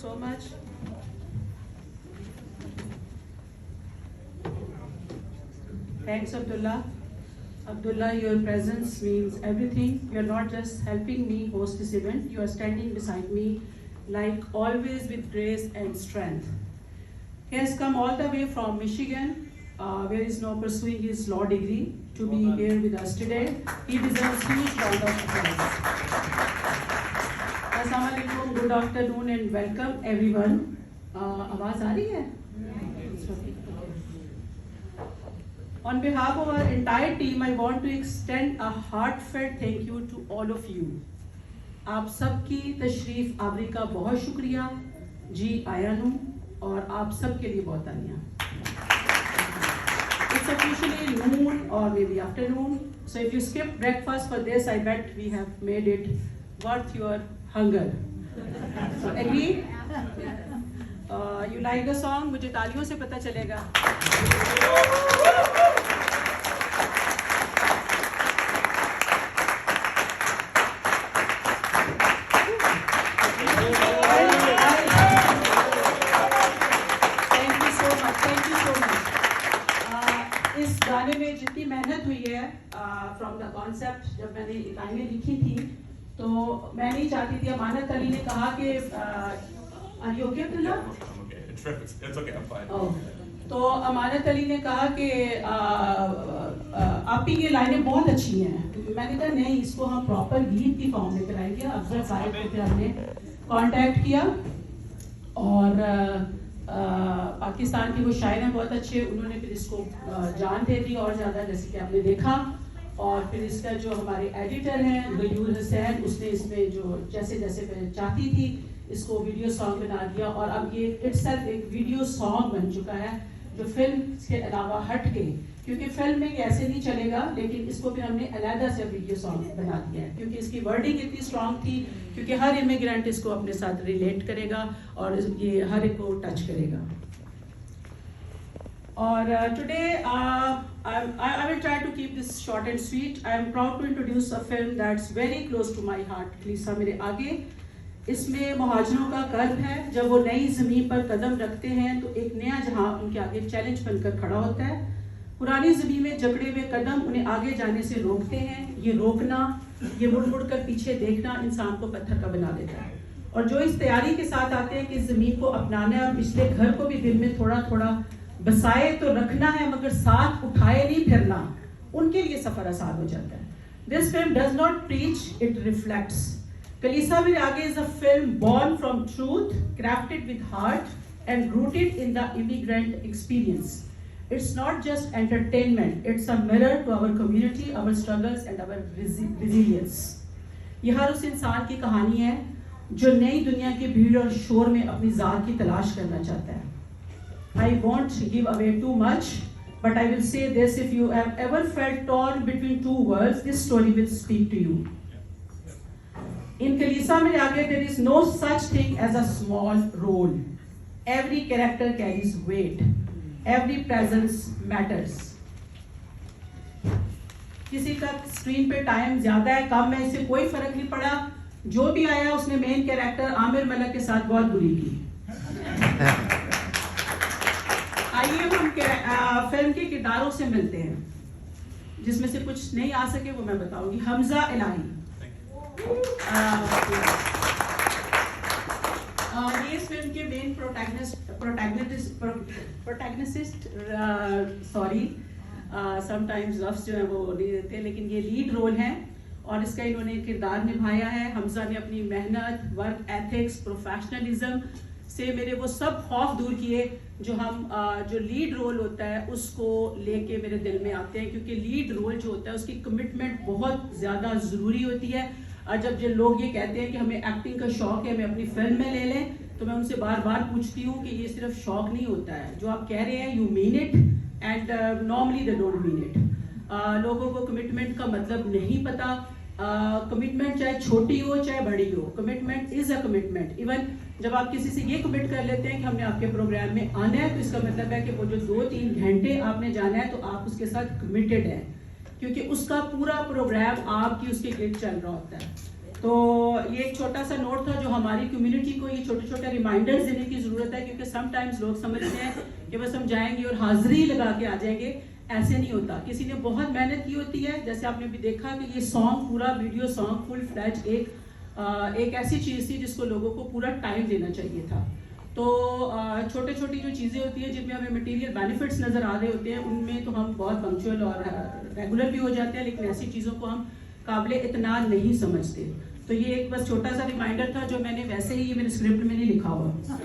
so much. Thanks, Abdullah. Abdullah, your presence means everything. You are not just helping me host this event, you are standing beside me like always with grace and strength. He has come all the way from Michigan, where he is now pursuing his law degree, to be here with us today. He deserves huge round of applause. Assalamu alaikum, good afternoon and welcome everyone. आवाज आ रही है? On behalf of our entire team, I want to extend a heartfelt thank you to all of you. आप सबकी तशरीफ आवरी का बहुत शुक्रिया जी आया हूँ और आप सबके लिए बहुत तालियां. It's officially noon or maybe afternoon, so if you skip breakfast for this, I bet we have made it worth your hunger. So agree? You like the song? मुझे तालियों से पता चलेगा. इस गाने में जितनी मेहनत हुई है फ्रॉम द कॉन्सेप्ट, जब मैंने लाइनें लिखी थी तो मैं नहीं चाहती थी. अमानत अली ने कहा कि तो अमानत अली ने कहा कि आपकी ये लाइनें बहुत अच्छी हैं. मैंने कहा नहीं, इसको हम प्रॉपर गीत की फॉर्म में कराएंगे. अफजल साहिब को फिर हमने कांटेक्ट किया और पाकिस्तान के वो शायर हैं बहुत अच्छे, उन्होंने फिर इसको जान दे दी और ज़्यादा, जैसे कि आपने देखा. और फिर इसका जो हमारे एडिटर हैं गयूर हुसैन, उसने इसमें जो जैसे जैसे मैं चाहती थी इसको वीडियो सॉन्ग बना दिया. और अब ये इटसेल्फ एक वीडियो सॉन्ग बन चुका है जो फिल्म के अलावा हट के, क्योंकि फिल्म में ऐसे नहीं चलेगा, लेकिन इसको फिर हमने अलहदा से वीडियो सॉन्ग बना दिया है क्योंकि इसकी वर्डिंग इतनी स्ट्रॉन्ग थी, क्योंकि हर इमिग्रेंट इसको अपने साथ रिलेट करेगा और ये हर एक को टच करेगा. और today I will try to keep this short and sweet. I am proud to introduce a film that's very close to my heart. कलीसा मेरे आगे. इसमें मुहाजिरों का कर्ब है. जब वो नई ज़मीन पर कदम रखते हैं तो एक नया जहां उनके आगे चैलेंज बनकर खड़ा होता है. पुरानी ज़मीन में जकड़े हुए कदम उन्हें आगे जाने से रोकते हैं. ये रोकना, ये मुड़ मुड़ कर पीछे देखना इंसान को पत्थर का बना देता है. और जो इस तैयारी के साथ आते हैं कि इस ज़मीन को अपनाना है और पिछले घर को भी दिल में थोड़ा थोड़ा बसाए तो रखना है मगर साथ उठाए नहीं फिरना, उनके लिए सफ़र आसान हो जाता है. This film does not preach, it reflects. कलीसा मेरे आगे is a film born from truth, crafted with heart and rooted in the immigrant experience. It's not just entertainment, it's a mirror to our community, our struggles and our resilience. ये हर उस इंसान की कहानी है जो नई दुनिया की भीड़ और शोर में अपनी ज़ात की तलाश करना चाहता है. I won't give away too much, but I will say this: if you have ever felt torn between two worlds, this story will speak to you. In Khalisa Mere Aage, there is no such thing as a small role. Every character carries weight. Every presence matters. किसी का screen पे time ज्यादा है कम है, इससे कोई फर्क नहीं पड़ा. जो भी आया उसने मेन कैरेक्टर आमिर मलिक के साथ बहुत बुरी की. आइए हम फिल्म के किरदारों से मिलते हैं, जिसमें से कुछ नहीं आ सके वो मैं बताऊंगी. हमजा इलाही, ये इस फिल्म के मेन प्रोटैगनिस्ट सॉरी समटाइम्स लफ्ज़ जो है वो नहीं देते, लेकिन ये लीड रोल हैं और इसका इन्होंने किरदार निभाया है. हमजा ने अपनी मेहनत, वर्क एथिक्स, प्रोफेशनलिज्म से मेरे वो सब खौफ दूर किए जो हम जो लीड रोल होता है उसको लेके मेरे दिल में आते हैं, क्योंकि लीड रोल जो होता है उसकी कमिटमेंट बहुत ज़्यादा ज़रूरी होती है. और जब जो लोग ये कहते हैं कि हमें एक्टिंग का शौक है, हमें अपनी फिल्म में ले लें, तो मैं उनसे बार बार पूछती हूँ कि ये सिर्फ शौक नहीं होता है. जो आप कह रहे हैं you mean it and normally they don't mean it. लोगों को कमिटमेंट का मतलब नहीं पता. कमिटमेंट चाहे छोटी हो चाहे बड़ी हो, commitment is a commitment. Even जब आप किसी से ये कमिट कर लेते हैं कि हमने आपके प्रोग्राम में आना है, तो इसका मतलब है कि वो जो 2-3 घंटे आपने जाना है तो आप उसके साथ कमिटेड हैं, क्योंकि उसका पूरा प्रोग्राम आपकी उसके लिए चल रहा होता है. تو یہ ایک چھوٹا سا نوٹ تھا جو ہماری کمیونٹی کو یہ چھوٹے چھوٹے ریمائنڈرز دینے کی ضرورت ہے، کیونکہ سم ٹائمز لوگ سمجھتے ہیں کہ بس ہم جائیں گے اور حاضری لگا کے آ جائیں گے. ایسے نہیں ہوتا، کسی نے بہت محنت کی ہوتی ہے. جیسے آپ نے بھی دیکھا کہ یہ سانگ، پورا ویڈیو سانگ فل فلیج ایک ایسی چیز تھی جس کو لوگوں کو پورا ٹائم دینا چاہیے تھا. تو چھوٹی چھوٹی جو چیزیں ہوتی ہیں جن میں ہمیں مٹیریل بینیفٹس نظر آ رہے ہوتے ہیں، ان میں تو ہم بہت پنکچوئل اور ریگولر بھی ہو جاتے ہیں، لیکن ایسی چیزوں کو ہم قابل اطمینان نہیں سمجھتے. تو یہ ایک بس چھوٹا سا ریمائنڈر تھا جو میں نے ویسے ہی، یہ میرے اسکرپٹ میں نہیں لکھا ہوا.